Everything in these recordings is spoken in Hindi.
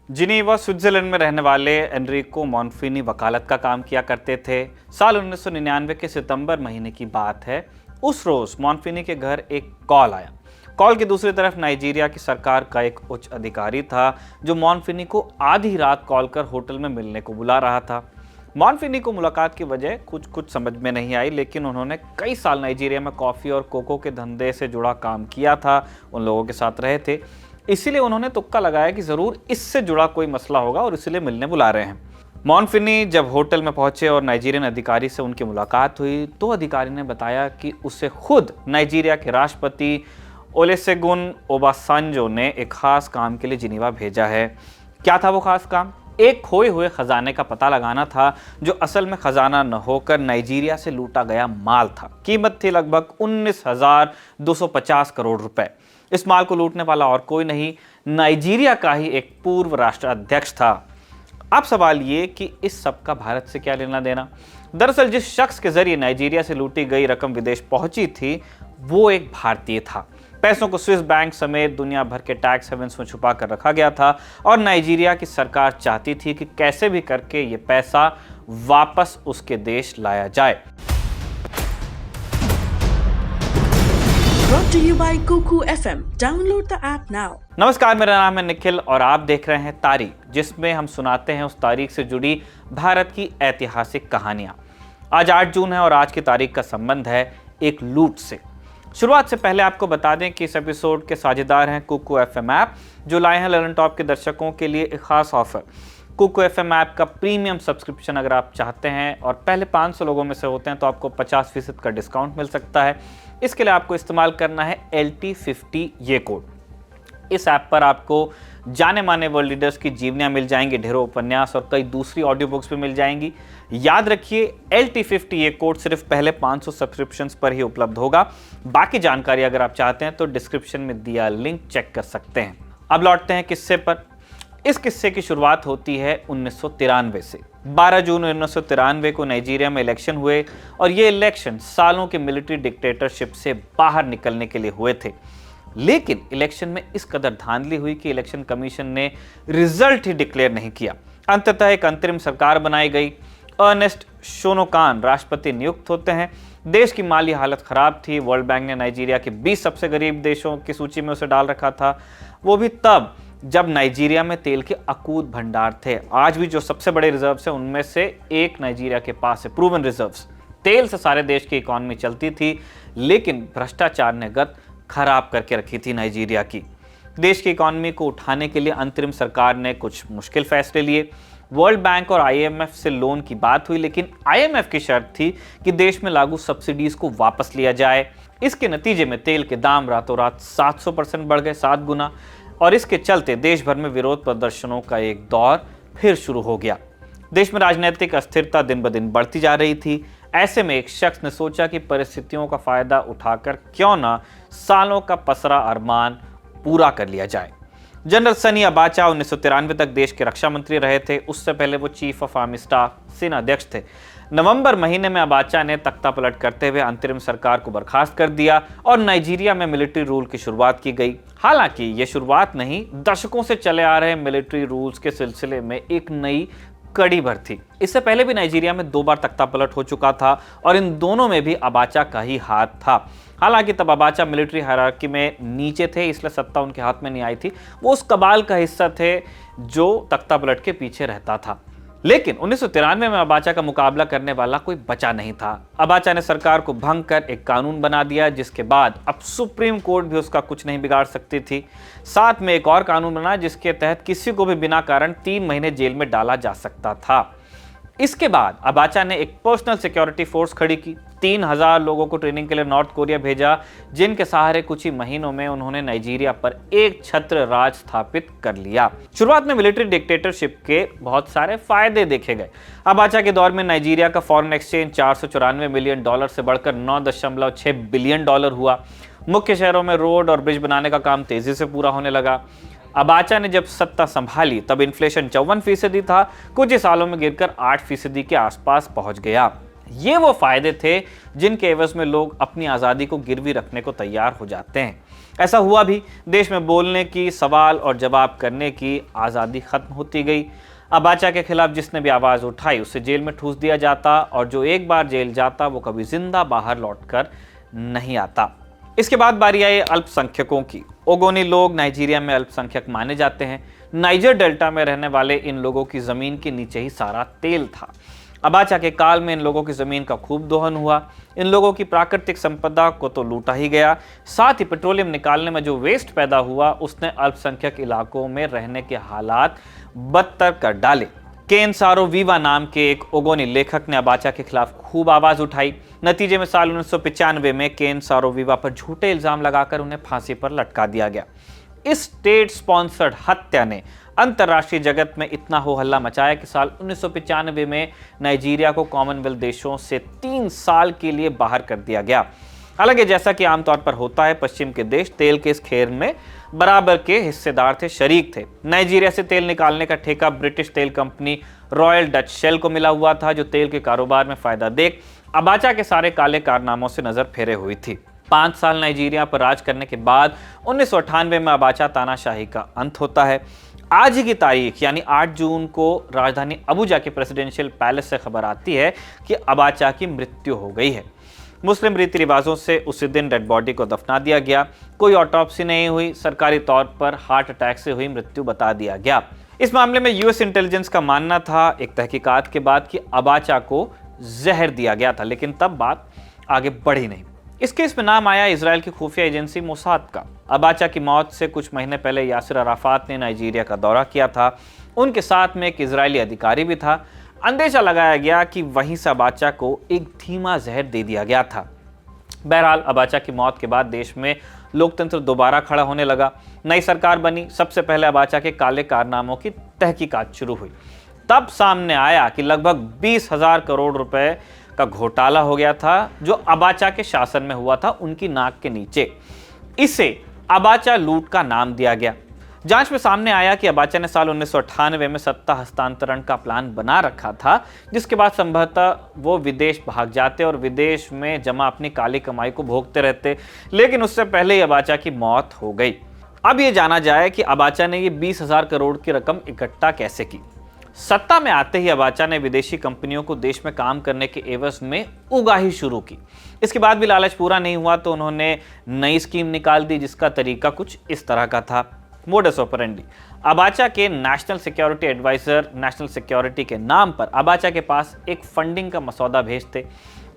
जिनीवा स्विट्जरलैंड में रहने वाले एनरिको मॉन्फिनी वकालत का काम किया करते थे। साल 1999 के सितंबर महीने की बात है। उस रोज मॉन्फिनी के घर एक कॉल आया। कॉल की दूसरी तरफ नाइजीरिया की सरकार का एक उच्च अधिकारी था जो मॉन्फिनी को आधी रात कॉल कर होटल में मिलने को बुला रहा था। मॉन्फिनी को मुलाकात की वजह कुछ समझ में नहीं आई, लेकिन उन्होंने कई साल नाइजीरिया में कॉफ़ी और कोको के धंधे से जुड़ा काम किया था, उन लोगों के साथ रहे थे। इसीलिए उन्होंने तुक्का लगाया कि ज़रूर इससे जुड़ा कोई मसला होगा और इसीलिए मिलने बुला रहे हैं। मॉन्फिनी जब होटल में पहुंचे और नाइजीरियन अधिकारी से उनकी मुलाकात हुई तो अधिकारी ने बताया कि उसे खुद नाइजीरिया के राष्ट्रपति ओलुसेगुन ओबासांजो ने एक खास काम के लिए जिनीवा भेजा है। क्या था वो खास काम? एक खोए हुए खजाने का पता लगाना था जो असल में खजाना न होकर नाइजीरिया से लूटा गया माल था। कीमत थी लगभग 19,250 करोड़ रुपए। इस माल को लूटने वाला और कोई नहीं, नाइजीरिया का ही एक पूर्व राष्ट्राध्यक्ष था। अब सवाल ये कि इस सब का भारत से क्या लेना देना। दरअसल जिस शख्स के जरिए नाइजीरिया से लूटी गई रकम विदेश पहुंची थी वो एक भारतीय था। पैसों को स्विस बैंक समेत दुनिया भर के टैक्स हेवंस में छुपा कर रखा गया था और नाइजीरिया की सरकार चाहती थी कि कैसे भी करके ये पैसा वापस उसके देश लाया जाए। Brought to you by Kuku FM. Download the app now. नमस्कार, मेरा नाम है निखिल और आप देख रहे हैं तारीख, जिसमें हम सुनाते हैं उस तारीख से जुड़ी भारत की ऐतिहासिक कहानियां। आज 8 जून है और आज की तारीख का संबंध है एक लूट से। शुरुआत से पहले आपको बता दें कि इस एपिसोड के साझेदार हैं कुकू एफएम ऐप, जो लाए हैं ललन टॉप के दर्शकों के लिए एक खास ऑफर। कुकू एफएम ऐप का प्रीमियम सब्सक्रिप्शन अगर आप चाहते हैं और पहले 500 लोगों में से होते हैं तो आपको 50% का डिस्काउंट मिल सकता है। इसके लिए आपको इस्तेमाल करना है LT50 ये कोड। इस ऐप पर आपको जाने माने वर्ल्ड लीडर्स की जीवनियां मिल जाएंगी, ढेरों उपन्यास और कई दूसरी ऑडियो बुक्स भी मिल जाएंगी। याद रखिए, LT50 ये कोड सिर्फ पहले 500 सब्सक्रिप्शंस पर ही उपलब्ध होगा। बाकी जानकारी अगर आप चाहते हैं तो डिस्क्रिप्शन में दिया लिंक चेक कर सकते हैं। अब लौटते हैं किस्से पर। इस किस्से की शुरुआत होती है 1993 से। 12 जून 1993 को नाइजीरिया में इलेक्शन हुए और ये इलेक्शन सालों के मिलिट्री डिक्टेटरशिप से बाहर निकलने के लिए हुए थे। लेकिन इलेक्शन में इस कदर धांधली हुई कि इलेक्शन कमीशन ने रिजल्ट ही डिक्लेयर नहीं किया। अंततः एक अंतरिम सरकार बनाई गई। अर्नेस्ट शोनोकान राष्ट्रपति नियुक्त होते हैं। देश की माली हालत खराब थी। वर्ल्ड बैंक ने नाइजीरिया के 20 सबसे गरीब देशों की सूची में उसे डाल रखा था, वो भी तब जब नाइजीरिया में तेल के अकूत भंडार थे। आज भी जो सबसे बड़े रिजर्व्स हैं उनमें से एक नाइजीरिया के पास है, प्रूवन रिजर्व्स। तेल से सारे देश की इकॉनमी चलती थी, लेकिन भ्रष्टाचार ने गत खराब करके रखी थी नाइजीरिया की। देश की इकॉनमी को उठाने के लिए अंतरिम सरकार ने कुछ मुश्किल फैसले लिए। वर्ल्ड बैंक और IMF से लोन की बात हुई, लेकिन IMF की शर्त थी कि देश में लागू सब्सिडीज को वापस लिया जाए। इसके नतीजे में तेल के दाम रातों रात 700% बढ़ गए, 7 गुना, और इसके चलते देश भर में विरोध प्रदर्शनों का एक दौर फिर शुरू हो गया। देश में राजनीतिक अस्थिरता दिन ब दिन बढ़ती जा रही थी। ऐसे में एक शख्स ने सोचा कि परिस्थितियों का फायदा उठाकर क्यों ना सालों का पसरा अरमान पूरा कर लिया जाए। जनरल सनी अबाचा 1993 तक देश के रक्षा मंत्री रहे थे। उससे पहले वो चीफ ऑफ आर्मी स्टाफ सेना अध्यक्ष थे। नवंबर महीने में अबाचा ने तख्ता पलट करते हुए अंतरिम सरकार को बर्खास्त कर दिया और नाइजीरिया में मिलिट्री रूल की शुरुआत की गई। हालांकि ये शुरुआत नहीं, दशकों से चले आ रहे मिलिट्री रूल्स के सिलसिले में एक नई कड़ी भर थी। इससे पहले भी नाइजीरिया में 2 बार तख्ता पलट हो चुका था और इन दोनों में भी अबाचा का ही हाथ था। हालांकि तब अबाचा मिलिट्री हायरार्की में नीचे थे, इसलिए सत्ता उनके हाथ में नहीं आई थी। वो उस कबाल का हिस्सा थे जो तख्ता पलट के पीछे रहता था। लेकिन 1993 में अबाचा का मुकाबला करने वाला कोई बचा नहीं था। अबाचा ने सरकार को भंग कर एक कानून बना दिया, जिसके बाद अब सुप्रीम कोर्ट भी उसका कुछ नहीं बिगाड़ सकती थी। साथ में एक और कानून बना जिसके तहत किसी को भी बिना कारण 3 महीने जेल में डाला जा सकता था। इसके बाद अबाचा ने एक पर्सनल सिक्योरिटी फोर्स खड़ी की। 3000 लोगों को ट्रेनिंग के लिए नॉर्थ कोरिया भेजा, जिनके सहारे कुछ ही महीनों में उन्होंने नाइजीरिया पर एक छत्र राज स्थापित कर लिया। शुरुआत में मिलिट्री डिक्टेटरशिप के बहुत सारे फायदे देखे गए। अबाचा के दौर में नाइजीरिया का फॉरेन एक्सचेंज $494 मिलियन से बढ़कर $9.6 बिलियन हुआ। मुख्य शहरों में रोड और ब्रिज बनाने का काम तेजी से पूरा होने लगा। अबाचा ने जब सत्ता संभाली तब इन्फ्लेशन 54% था, कुछ ही सालों में गिरकर 8% के आसपास पहुंच गया। ये वो फायदे थे जिनके एवज में लोग अपनी आज़ादी को गिरवी रखने को तैयार हो जाते हैं। ऐसा हुआ भी। देश में बोलने की, सवाल और जवाब करने की आज़ादी खत्म होती गई। अबाचा के खिलाफ जिसने भी आवाज़ उठाई उसे जेल में ठूस दिया जाता, और जो एक बार जेल जाता वो कभी जिंदा बाहर लौटकर नहीं आता। इसके बाद बारी आई अल्पसंख्यकों की। ओगोनी लोग नाइजीरिया में अल्पसंख्यक माने जाते हैं। नाइजर डेल्टा में रहने वाले इन लोगों की जमीन के नीचे ही सारा तेल था। अबाचा के काल में इन लोगों की जमीन का खूब दोहन हुआ। इन लोगों की प्राकृतिक संपदा को तो लूटा ही गया, साथ ही पेट्रोलियम निकालने में जो वेस्ट पैदा हुआ उसने अल्पसंख्यक इलाकों में रहने के हालात बदतर कर डाले। केन सारो वीवा नाम के एक ओगोनी लेखक ने अबाचा के खिलाफ खूब आवाज उठाई। नतीजे में साल 1995 में केन सारो वीवा पर झूठे इल्जाम लगाकर उन्हें फांसी पर लटका दिया गया। इस स्टेट स्पॉन्सर्ड हत्या ने अंतर्राष्ट्रीय जगत में इतना हो हल्ला मचाया कि साल 1995 में नाइजीरिया को कॉमनवेल्थ देशों से 3 साल के लिए बाहर कर दिया गया। हालांकि जैसा कि आमतौर पर होता है, पश्चिम के देश तेल के इस खेल में बराबर के हिस्सेदार थे, शरीक थे। नाइजीरिया से तेल निकालने का ठेका ब्रिटिश तेल कंपनी रॉयल डच शेल को मिला हुआ था, जो तेल के कारोबार में फायदा देख अबाचा के सारे काले कारनामों से नजर फेरे हुई थी। 5 साल नाइजीरिया पर राज करने के बाद 1998 में अबाचा तानाशाही का अंत होता है। आज ही की तारीख यानी 8 जून को राजधानी अबुजा के प्रेसिडेंशियल पैलेस से खबर आती है कि अबाचा की मृत्यु हो गई है। मुस्लिम रीति रिवाजों से उसी दिन डेड बॉडी को दफना दिया गया। कोई ऑटोप्सी नहीं हुई, सरकारी तौर पर हार्ट अटैक से हुई मृत्यु बता दिया गया। इस मामले में यूएस इंटेलिजेंस का मानना था एक तहकीकात के बाद कि अबाचा को जहर दिया गया था, लेकिन तब बात आगे बढ़ी नहीं। इस केस में नाम आया इजराइल की खुफिया एजेंसी मोसाद का। अबाचा की मौत से कुछ महीने पहले यासिर अराफात ने नाइजीरिया का दौरा किया था। उनके साथ में एक इजरायली अधिकारी भी था। अंदेशा लगाया गया कि वहीं से अबाचा को एक धीमा जहर दे दिया गया था। बहरहाल अबाचा की मौत के बाद देश में लोकतंत्र दोबारा खड़ा होने लगा। नई सरकार बनी। सबसे पहले अबाचा के काले कारनामों की तहकीकात शुरू हुई। तब सामने आया कि लगभग 20,000 करोड़ रुपए का घोटाला हो गया था, जो अबाचा के शासन में हुआ था उनकी नाक के नीचे। इसे अबाचा लूट का नाम दिया गया। जांच में सामने आया कि अबाचा ने साल 1998 में सत्ता हस्तांतरण का प्लान बना रखा था, जिसके बाद संभवतः वो विदेश भाग जाते और विदेश में जमा अपनी काली कमाई को भोगते रहते, लेकिन उससे पहले ही अबाचा की मौत हो गई। अब ये जाना जाए कि अबाचा ने ये 20,000 करोड़ की रकम इकट्ठा कैसे की। सत्ता में आते ही अबाचा ने विदेशी कंपनियों को देश में काम करने के एवज में उगाही शुरू की। इसके बाद भी लालच पूरा नहीं हुआ तो उन्होंने नई स्कीम निकाल दी, जिसका तरीका कुछ इस तरह का था। Modus operandi. अबाचा के national security adviser national security के नाम पर अबाचा के पास एक फंडिंग का मसौदा भेजते।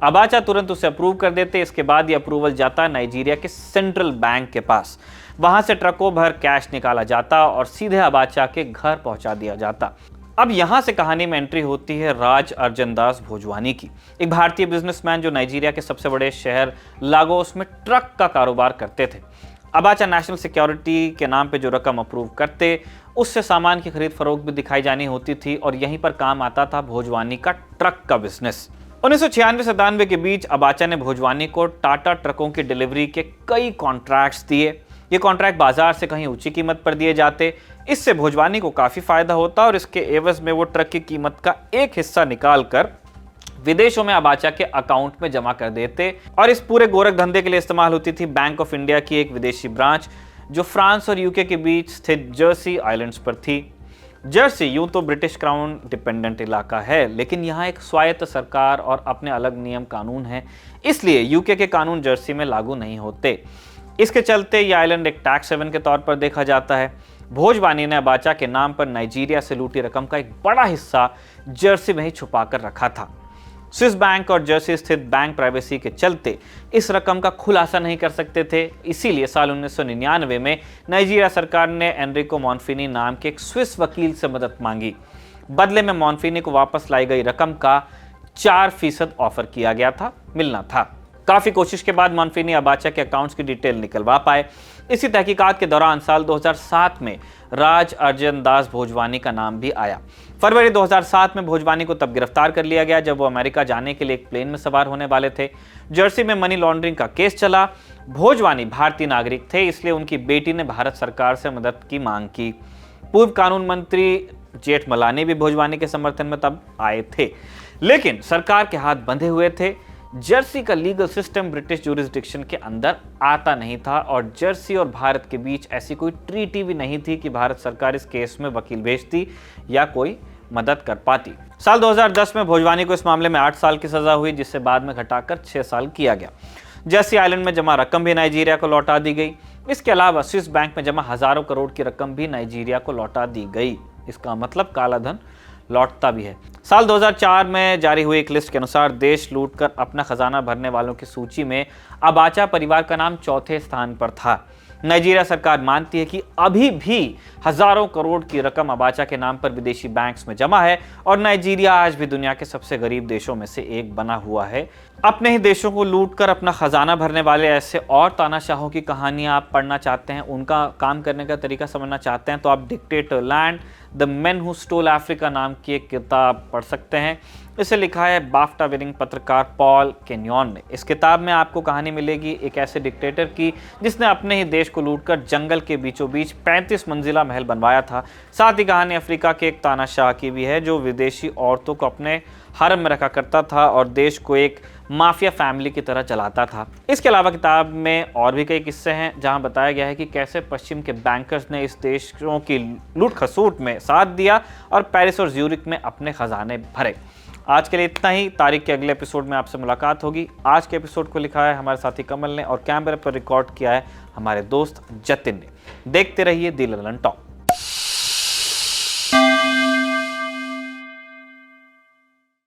अबाचा तुरंत उसे अप्रूव कर देते। इसके बाद ये अप्रूवल जाता नाइजीरिया के सेंट्रल बैंक के पास। वहां से ट्रकों भर कैश निकाला जाता और सीधे अबाचा के घर पहुंचा दिया जाता। अब यहां से कहानी में एंट्री होती है राज अर्जन दास भोजवानी की, एक भारतीय बिजनेसमैन जो नाइजीरिया के सबसे बड़े शहर लागोस में ट्रक का कारोबार करते थे। अबाचा नेशनल सिक्योरिटी के नाम पे जो रकम अप्रूव करते, उससे सामान की खरीद फरोख्त भी दिखाई जानी होती थी और यहीं पर काम आता था भोजवानी का ट्रक का बिजनेस। 1996-97 के बीच अबाचा ने भोजवानी को टाटा ट्रकों की डिलीवरी के कई कॉन्ट्रैक्ट्स दिए। ये कॉन्ट्रैक्ट बाजार से कहीं ऊंची कीमत पर दिए जाते। इससे भोजवानी को काफी फायदा होता और इसके एवज में वो ट्रक की कीमत का एक हिस्सा निकालकर विदेशों में अबाचा के अकाउंट में जमा कर देते। और इस पूरे गोरख धंधे के लिए इस्तेमाल होती थी बैंक ऑफ इंडिया की एक विदेशी ब्रांच, जो फ्रांस और यूके के बीच स्थित जर्सी आइलैंड्स पर थी। जर्सी यूं तो ब्रिटिश क्राउन डिपेंडेंट इलाका है, लेकिन यहाँ एक स्वायत्त सरकार और अपने अलग नियम कानून हैं, इसलिए यूके के कानून जर्सी में लागू नहीं होते। इसके चलते ये आइलैंड एक टैक्स हेवन के तौर पर देखा जाता है। भोजवानी ने अबाचा के नाम पर नाइजीरिया से लूटी रकम का एक बड़ा हिस्सा जर्सी में ही छुपा कर रखा था। स्विस बैंक और जर्सी स्थित बैंक प्राइवेसी के चलते इस रकम का खुलासा नहीं कर सकते थे। इसीलिए साल 1999 में नाइजीरिया सरकार ने एनरिको मॉन्फिनी नाम के एक स्विस वकील से मदद मांगी। बदले में मॉन्फिनी को वापस लाई गई रकम का 4% ऑफर किया गया था, मिलना था। काफी कोशिश के बाद मॉन्फिनी अबाचा के अकाउंट्स की डिटेल निकलवा पाए। इसी तहकीकात के दौरान साल 2007 में राज अर्जन दास भोजवानी का नाम भी आया। फरवरी 2007 में भोजवानी को तब गिरफ्तार कर लिया गया जब वो अमेरिका जाने के लिए एक प्लेन में सवार होने वाले थे। जर्सी में मनी लॉन्ड्रिंग का केस चला। भोजवानी भारतीय नागरिक थे, इसलिए उनकी बेटी ने भारत सरकार से मदद की मांग की। पूर्व कानून मंत्री जेठमलानी भी भोजवानी के समर्थन में तब आए थे, लेकिन सरकार के हाथ बंधे हुए थे। जर्सी का लीगल सिस्टम ब्रिटिश जुरिस्डिक्शन के अंदर आता नहीं था और जर्सी और भारत के बीच ऐसी कोई ट्रीटी भी नहीं थी कि भारत सरकार इस केस में वकील भेजती या कोई मदद कर पाती। साल 2010 में भोजवानी को इस मामले में 8 साल की सजा हुई, जिससे बाद में घटाकर 6 साल किया गया। जर्सी आइलैंड में जमा रकम भी नाइजीरिया को लौटा दी गई। इसके अलावा स्विस बैंक में जमा हजारों करोड़ की रकम भी नाइजीरिया को लौटा दी गई। इसका मतलब काला धन लौटता भी है। साल 2004 में जारी हुई एक लिस्ट के अनुसार देश लूटकर अपना खजाना भरने वालों की सूची में अबाचा परिवार का नाम चौथे स्थान पर था। नाइजीरिया सरकार मानती है कि अभी भी हजारों करोड़ की रकम अबाचा के नाम पर विदेशी बैंक्स में जमा है और नाइजीरिया आज भी दुनिया के सबसे गरीब देशों में से एक बना हुआ है। अपने ही देशों को लूटकर अपना खजाना भरने वाले ऐसे और तानाशाहों की कहानियां आप पढ़ना चाहते हैं, उनका काम करने का तरीका समझना चाहते हैं, तो आप dictator land the men who stole Africa नाम की एक किताब पढ़ सकते हैं। इसे लिखा है बाफ्टा विनिंग पत्रकार पॉल केन्योन ने। इस किताब में आपको कहानी मिलेगी एक ऐसे डिक्टेटर की जिसने अपने ही देश को लूटकर जंगल के बीचों बीच 35 मंजिला महल बनवाया था। साथ ही कहानी अफ्रीका के एक तानाशाह की भी है जो विदेशी औरतों को अपने हरम में रखा करता था और देश को एक माफिया फैमिली की तरह चलाता था। इसके अलावा किताब में और भी कई किस्से हैं जहां बताया गया है कि कैसे पश्चिम के बैंकर्स ने इस देशों की लूट खसूट में साथ दिया और पेरिस और ज्यूरिक में अपने खजाने भरे। आज के लिए इतना ही। तारीख के अगले एपिसोड में आपसे मुलाकात होगी। आज के एपिसोड को लिखा है हमारे साथी कमल ने और कैमरे पर रिकॉर्ड किया है हमारे दोस्त जतिन ने। देखते रहिए दी लंदन टॉक।